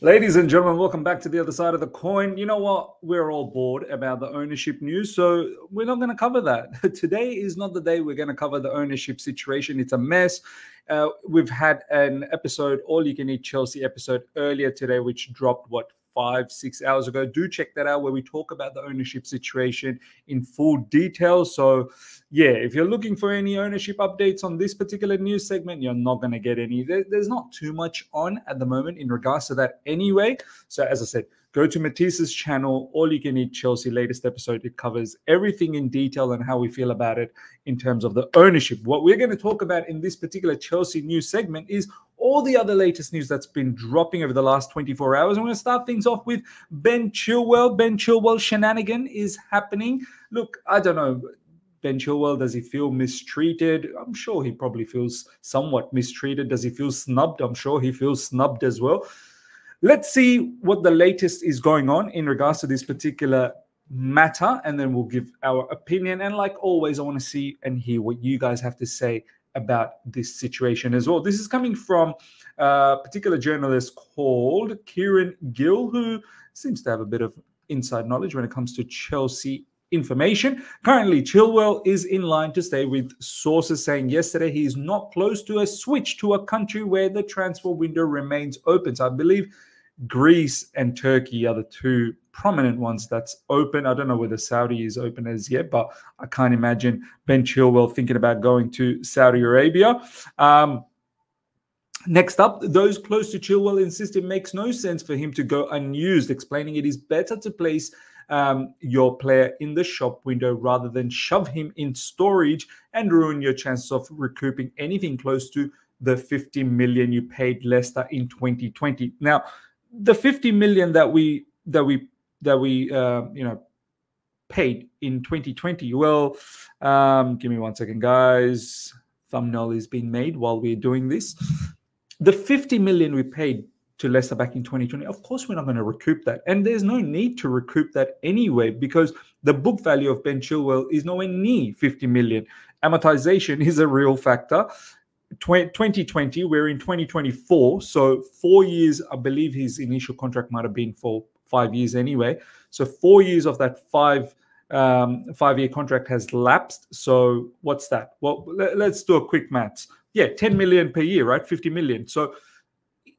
Ladies and gentlemen, welcome back to the other side of the coin. You know what? We're all bored about the ownership news, so we're not going to cover that. Today is not the day we're going to cover the ownership situation. It's a mess. We've had an episode, All You Can Eat Chelsea episode earlier today, which dropped, 5-6 hours ago. Do check that out, where we talk about the ownership situation in full detail. So yeah, if you're looking for any ownership updates on this particular news segment, you're not going to get any. There's not too much on at the moment in regards to that anyway. So as I said, go to Matisse's channel, All You Can Eat Chelsea latest episode. It covers everything in detail and how we feel about it in terms of the ownership. What we're going to talk about in this particular Chelsea news segment is all the other latest news that's been dropping over the last 24 hours. I'm going to start things off with Ben Chilwell. Ben Chilwell shenanigan is happening. Look, I don't know. Ben Chilwell, does he feel mistreated? I'm sure he probably feels somewhat mistreated. Does he feel snubbed? I'm sure he feels snubbed as well. Let's see what the latest is going on in regards to this particular matter, and then we'll give our opinion. And like always, I want to see and hear what you guys have to say about this situation as well. This is coming from a particular journalist called Kieran Gill, who seems to have a bit of inside knowledge when it comes to Chelsea information. Currently, Chilwell is in line to stay, with sources saying yesterday he is not close to a switch to a country where the transfer window remains open. So I believe Greece and Turkey are the two prominent ones that's open. I don't know whether Saudi is open as yet, but I can't imagine Ben Chilwell thinking about going to Saudi Arabia. Next up, those close to Chilwell insist it makes no sense for him to go unused, explaining it is better to place your player in the shop window rather than shove him in storage and ruin your chances of recouping anything close to the 50 million you paid Leicester in 2020. Now, the 50 million that we paid in 2020. Well, give me 1 second, guys. Thumbnail is being made while we're doing this. The 50 million we paid to Leicester back in 2020, of course we're not going to recoup that. And there's no need to recoup that anyway, because the book value of Ben Chilwell is nowhere near 50 million. Amortization is a real factor. 2020, we're in 2024. So 4 years, I believe his initial contract might have been for 5 years anyway. So 4 years of that five-year contract has lapsed. So what's that? Well, let's do a quick maths. Yeah, 10 million per year, right? 50 million. So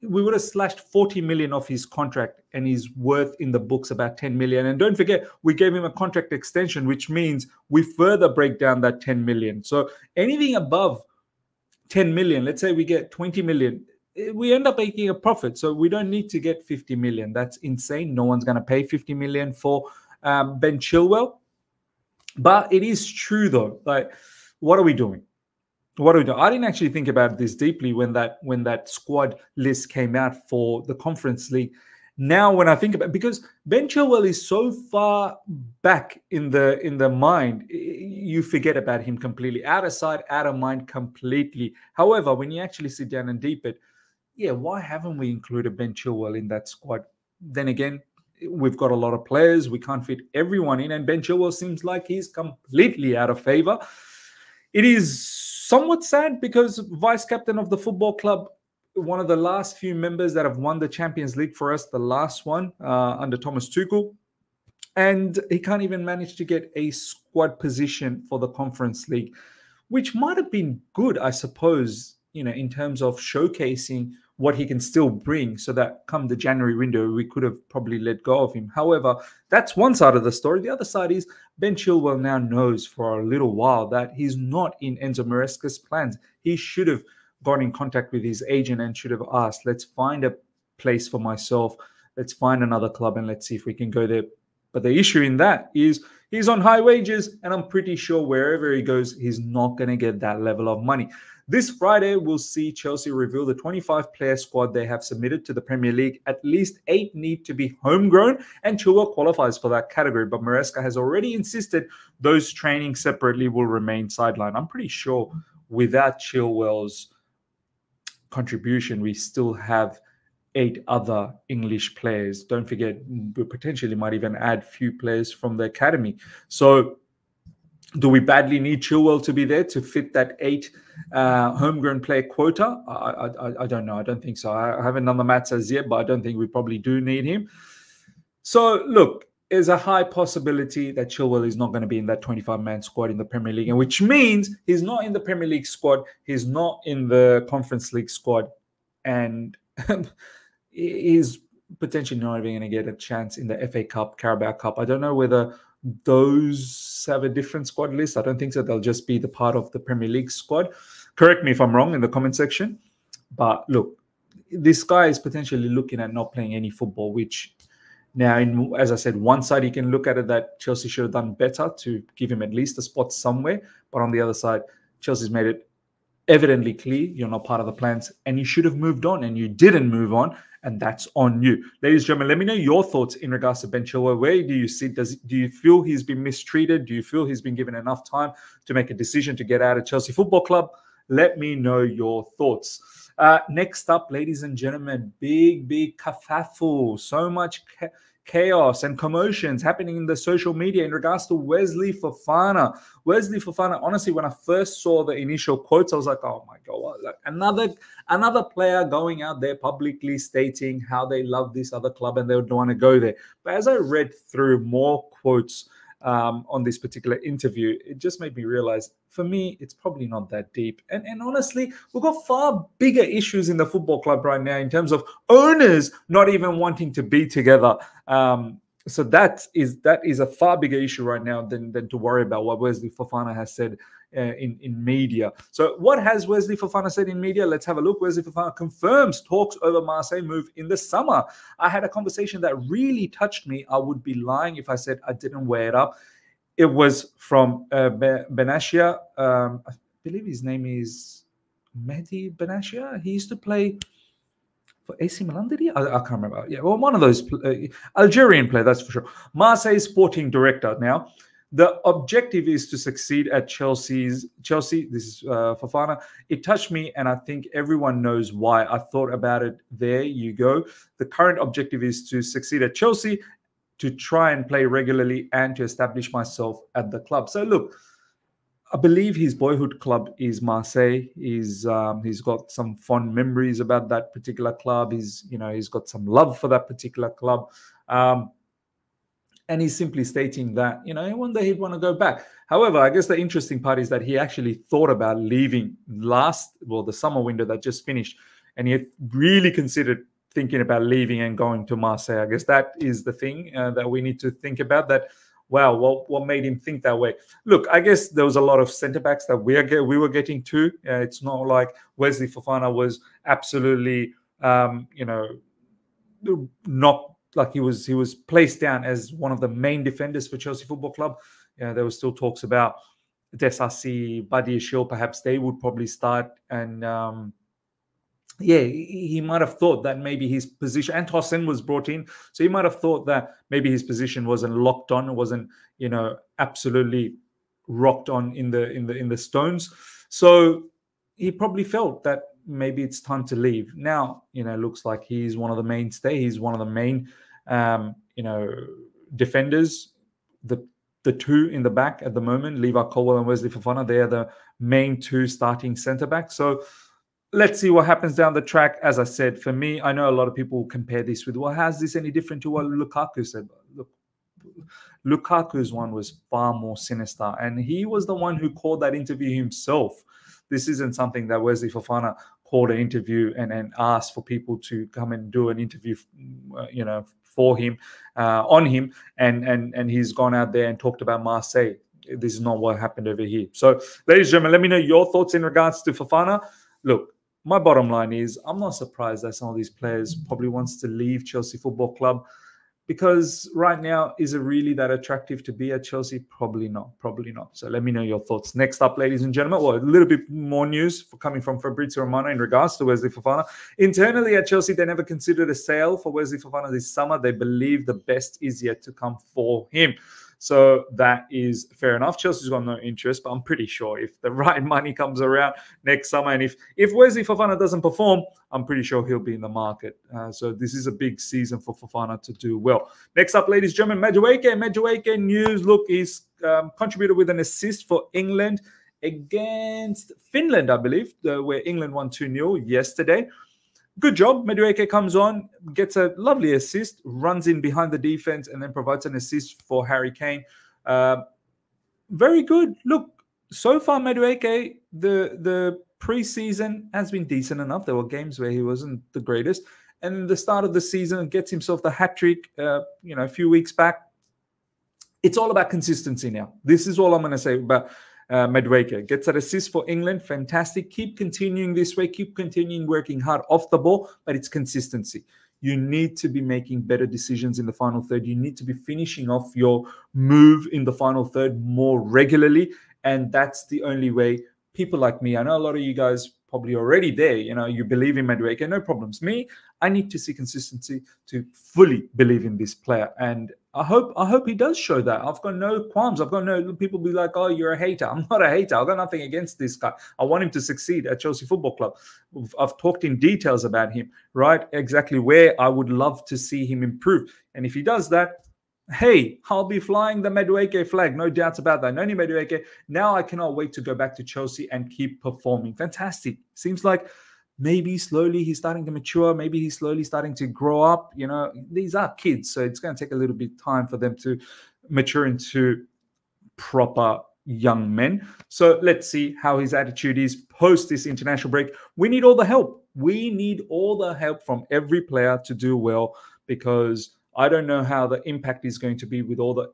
we would have slashed 40 million off his contract, and he's worth in the books about 10 million. And don't forget, we gave him a contract extension, which means we further break down that 10 million. So anything above 10 million, let's say we get 20 million, we end up making a profit. So we don't need to get 50 million. That's insane. No one's going to pay 50 million for Ben Chilwell. But it is true, though. Like, what are we doing? What do we do? I didn't actually think about this deeply when that squad list came out for the Conference League. Now, when I think about it, because Ben Chilwell is so far back in the mind, you forget about him completely. Out of sight, out of mind completely. However, when you actually sit down and deep it, yeah, why haven't we included Ben Chilwell in that squad? Then again, we've got a lot of players. We can't fit everyone in, and Ben Chilwell seems like he's completely out of favor. It is somewhat sad because vice captain of the football club, one of the last few members that have won the Champions League for us, the last one under Thomas Tuchel, and he can't even manage to get a squad position for the Conference League, which might have been good, I suppose, in terms of showcasing what he can still bring, so that come the January window, we could have probably let go of him. However, that's one side of the story. The other side is Ben Chilwell now knows for a little while that he's not in Enzo Maresca's plans. He should have got in contact with his agent and should have asked, let's find a place for myself. Let's find another club and let's see if we can go there. But the issue in that is he's on high wages, and I'm pretty sure wherever he goes, he's not going to get that level of money. This Friday, we'll see Chelsea reveal the 25-player squad they have submitted to the Premier League. At least 8 need to be homegrown, and Chilwell qualifies for that category. But Maresca has already insisted those training separately will remain sidelined. I'm pretty sure without Chilwell's contribution, we still have 8 other English players. Don't forget, we potentially might even add few players from the academy. So Do we badly need Chilwell to be there to fit that 8 homegrown player quota? I don't know. I don't think so. I haven't done the maths as yet, but I don't think we probably do need him. So, look, there's a high possibility that Chilwell is not going to be in that 25-man squad in the Premier League, and which means he's not in the Premier League squad. He's not in the Conference League squad, and he's potentially not even going to get a chance in the FA Cup, Carabao Cup. I don't know whether those have a different squad list. I don't think so. They'll just be the part of the Premier League squad. Correct me if I'm wrong in the comment section. But look, this guy is potentially looking at not playing any football, which now, as I said, one side you can look at it that Chelsea should have done better to give him at least a spot somewhere. But on the other side, Chelsea's made it evidently clear you're not part of the plans and you should have moved on, and you didn't move on, and that's on you. Ladies and gentlemen, let me know your thoughts in regards to Ben Chilwell. Where do you see? Do you feel he's been mistreated? Do you feel he's been given enough time to make a decision to get out of Chelsea Football Club? Let me know your thoughts. Next up, ladies and gentlemen, big kerfuffle. So much chaos and commotions happening in the social media in regards to Wesley Fofana. Wesley Fofana, honestly, when I first saw the initial quotes, I was like, oh my God, like another player going out there publicly stating how they love this other club and they would want to go there. But as I read through more quotes on this particular interview, it just made me realize, for me, it's probably not that deep. And honestly, we've got far bigger issues in the football club right now in terms of owners not even wanting to be together. So that is a far bigger issue right now than to worry about what Wesley Fofana has said in media. So what has Wesley Fofana said in media? Let's have a look. Wesley Fofana confirms talks over Marseille move in the summer. I had a conversation that really touched me. I would be lying if I said I didn't weigh it up. It was from Benashia. I believe his name is Mehdi Benashia. He used to play for AC Milan, did he? I can't remember. Yeah, well, one of those Algerian player, that's for sure. Marseille sporting director. Now, the objective is to succeed at Chelsea. This is Fofana. It touched me, and I think everyone knows why. I thought about it. There you go. The current objective is to succeed at Chelsea, to try and play regularly, and to establish myself at the club. So look, I believe his boyhood club is Marseille. He's got some fond memories about that particular club. He's got some love for that particular club. And he's simply stating that, one day he'd want to go back. However, I guess the interesting part is that he actually thought about leaving the summer window that just finished, and he had really considered thinking about leaving and going to Marseille. I guess that is the thing that we need to think about, that, wow, what made him think that way? Look, I guess there was a lot of centre-backs that we were getting to. It's not like Wesley Fofana was absolutely, not like he was placed down as one of the main defenders for Chelsea Football Club. There were still talks about Desassi, Badiashile, perhaps they would probably start. And he might have thought that maybe his position, and Tosin was brought in, so he might have thought that maybe his position wasn't locked on, it wasn't, absolutely rocked on in the stones. So he probably felt that maybe it's time to leave. Now, looks like he's one of the mainstay. He's one of the main, defenders. The two in the back at the moment, Levi Colwill and Wesley Fofana, they are the main two starting centre backs. So let's see what happens down the track. As I said, for me, I know a lot of people compare this with, well, how's this any different to what Lukaku said? Look, Lukaku's one was far more sinister, and he was the one who called that interview himself. This isn't something that Wesley Fofana called an interview and asked for people to come and do an interview, for him, on him, and he's gone out there and talked about Marseille. This is not what happened over here. So, ladies and gentlemen, let me know your thoughts in regards to Fofana. Look, my bottom line is I'm not surprised that some of these players probably wants to leave Chelsea Football Club, because right now, is it really that attractive to be at Chelsea? Probably not. So let me know your thoughts. Next up, ladies and gentlemen, well, a little bit more news coming from Fabrizio Romano in regards to Wesley Fofana. Internally at Chelsea, they never considered a sale for Wesley Fofana this summer. They believe the best is yet to come for him. So that is fair enough. Chelsea's got no interest, but I'm pretty sure if the right money comes around next summer, and if Wesley Fofana doesn't perform, I'm pretty sure he'll be in the market. So this is a big season for Fofana to do well. Next up, ladies and gentlemen, Madueke news. Look, he's contributed with an assist for England against Finland, I believe, where England won 2-0 yesterday. Good job. Madueke comes on, gets a lovely assist, runs in behind the defense, and then provides an assist for Harry Kane. Very good. Look, so far, Madueke, the preseason has been decent enough. There were games where he wasn't the greatest. And the start of the season, gets himself the hat-trick, a few weeks back. It's all about consistency now. This is all I'm going to say about Madueke. Gets that assist for England. Fantastic. Keep continuing this way. Keep continuing working hard off the ball, but it's consistency. You need to be making better decisions in the final third. You need to be finishing off your move in the final third more regularly. And that's the only way people like me, I know a lot of you guys probably already there, you believe in Madueke, no problems. Me, I need to see consistency to fully believe in this player. And I hope he does show that. I've got no qualms. I've got no people be like, oh, you're a hater. I'm not a hater. I've got nothing against this guy. I want him to succeed at Chelsea Football Club. I've talked in details about him, right? Exactly where I would love to see him improve. And if he does that, hey, I'll be flying the Madueke flag. No doubts about that. Noni Madueke. Now I cannot wait to go back to Chelsea and keep performing. Fantastic. Seems like maybe slowly he's starting to mature. Maybe he's slowly starting to grow up. These are kids, so it's going to take a little bit of time for them to mature into proper young men. So let's see how his attitude is post this international break. We need all the help. We need all the help from every player to do well, because I don't know how the impact is going to be with all the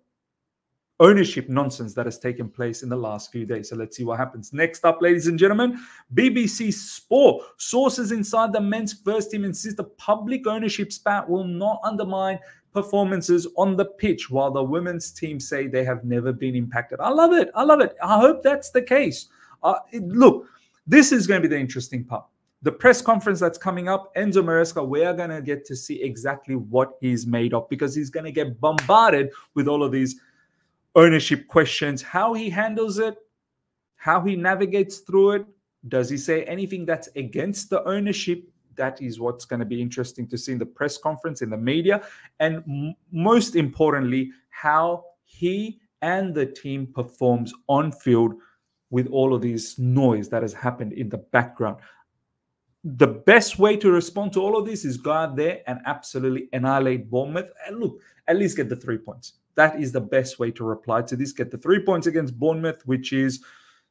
ownership nonsense that has taken place in the last few days. So let's see what happens. Next up, ladies and gentlemen, BBC Sport. Sources inside the men's first team insist the public ownership spat will not undermine performances on the pitch, while the women's team say they have never been impacted. I love it. I love it. I hope that's the case. Look, this is going to be the interesting part. The press conference that's coming up, Enzo Maresca, we are going to get to see exactly what he's made of, because he's going to get bombarded with all of these ownership questions. How he handles it, how he navigates through it. Does he say anything that's against the ownership? That is what's going to be interesting to see in the press conference, in the media. And most importantly, how he and the team performs on field with all of this noise that has happened in the background. The best way to respond to all of this is go out there and absolutely annihilate Bournemouth. And look, at least get the 3 points. That is the best way to reply to this. Get the 3 points against Bournemouth, which is,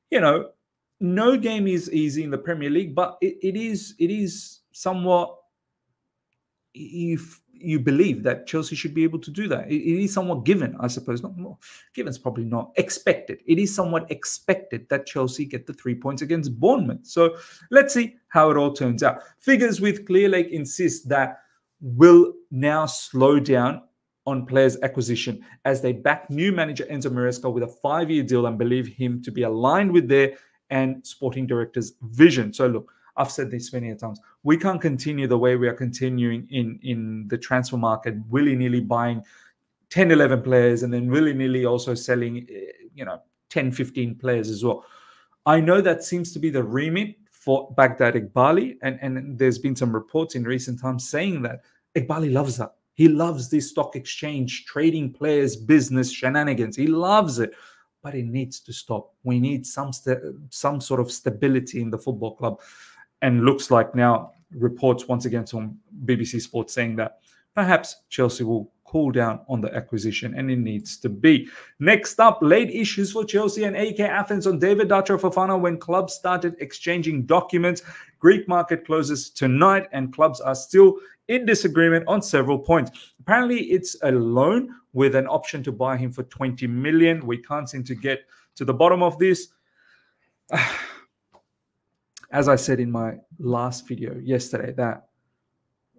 no game is easy in the Premier League, but it is somewhat, if you believe that Chelsea should be able to do that. It is somewhat given, I suppose. Not more. Given's probably not expected. It is somewhat expected that Chelsea get the 3 points against Bournemouth. So let's see how it all turns out. Figures with Clear Lake insist that will now slow down on players' acquisition as they back new manager Enzo Maresca with a 5-year deal and believe him to be aligned with their and sporting director's vision. So look, I've said this many times. We can't continue the way we are continuing in the transfer market, willy-nilly buying 10, 11 players and then willy-nilly also selling, 10, 15 players as well. I know that seems to be the remit for Baghdad Iqbali, and there's been some reports in recent times saying that Iqbali loves that. He loves this stock exchange, trading players, business shenanigans. He loves it. But it needs to stop. We need some sort of stability in the football club. And looks like now reports once again from BBC Sports saying that perhaps Chelsea will cool down on the acquisition, and it needs to be. Next up, late issues for Chelsea and AK Athens on David Dacho Fofana when clubs started exchanging documents. Greek market closes tonight, and clubs are still in disagreement on several points. Apparently, it's a loan with an option to buy him for 20 million. We can't seem to get to the bottom of this. As I said in my last video yesterday, that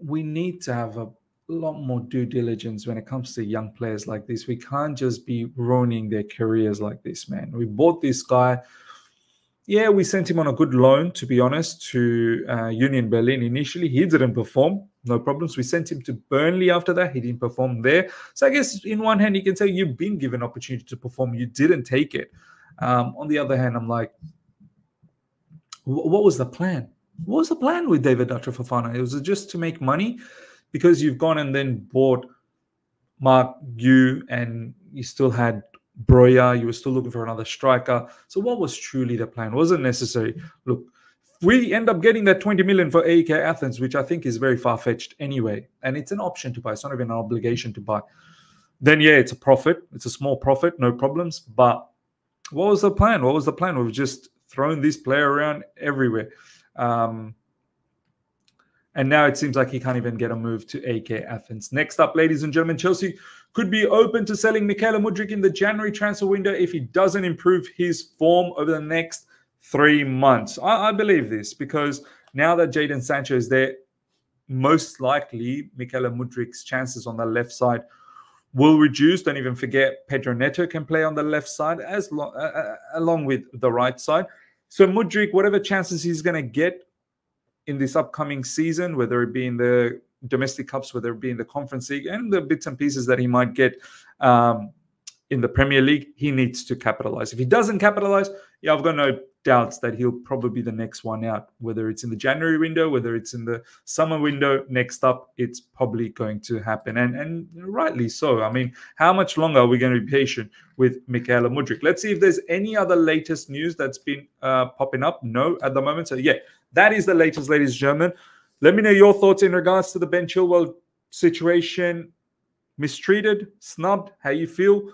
we need to have a lot more due diligence when it comes to young players like this. We can't just be ruining their careers like this, man. We bought this guy. Yeah, we sent him on a good loan, to be honest, to Union Berlin initially. He didn't perform. no problems. We sent him to Burnley after that. He didn't perform there. So I guess in one hand, you can say you've been given opportunity to perform. You didn't take it. On the other hand, I'm like, what was the plan? What was the plan with David Fofana? It was just to make money because you've gone and then bought Mark Yu and you still had Broya. You were still looking for another striker. So what was truly the plan? Wasn't necessary. Look, we end up getting that 20 million for AEK Athens, which I think is very far-fetched anyway. And it's an option to buy. It's not even an obligation to buy. Then, yeah, it's a profit. It's a small profit, no problems. But what was the plan? What was the plan? We've just thrown this player around everywhere. And now it seems like he can't even get a move to AEK Athens. Next up, ladies and gentlemen, Chelsea could be open to selling Mikel Mudryk in the January transfer window if he doesn't improve his form over the next 3 months. I believe this because now that Jadon Sancho is there, most likely Mikel Mudryk's chances on the left side will reduce. Don't even forget Pedro Neto can play on the left side along with the right side. So Mudryk, whatever chances he's going to get in this upcoming season, whether it be in the domestic cups, whether it be in the Conference League, and the bits and pieces that he might get in the Premier League, he needs to capitalize. If he doesn't capitalize, yeah, I've got no doubts that he'll probably be the next one out, whether it's in the January window, whether it's in the summer window. Next up, it's probably going to happen, and rightly so. I mean, how much longer are we going to be patient with Mikel Mudryk? Let's see if there's any other latest news that's been popping up. No, at the moment. So yeah, that is the latest, ladies and gentlemen. Let me know your thoughts in regards to the Ben Chilwell situation. Mistreated, snubbed, how you feel?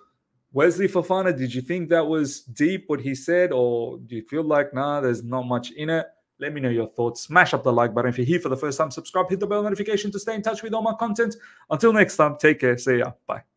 Wesley Fofana, did you think that was deep what he said, or do you feel like, nah, there's not much in it? Let me know your thoughts. Smash up the like button. If you're here for the first time, subscribe, hit the bell notification to stay in touch with all my content. Until next time, take care. See ya. Bye.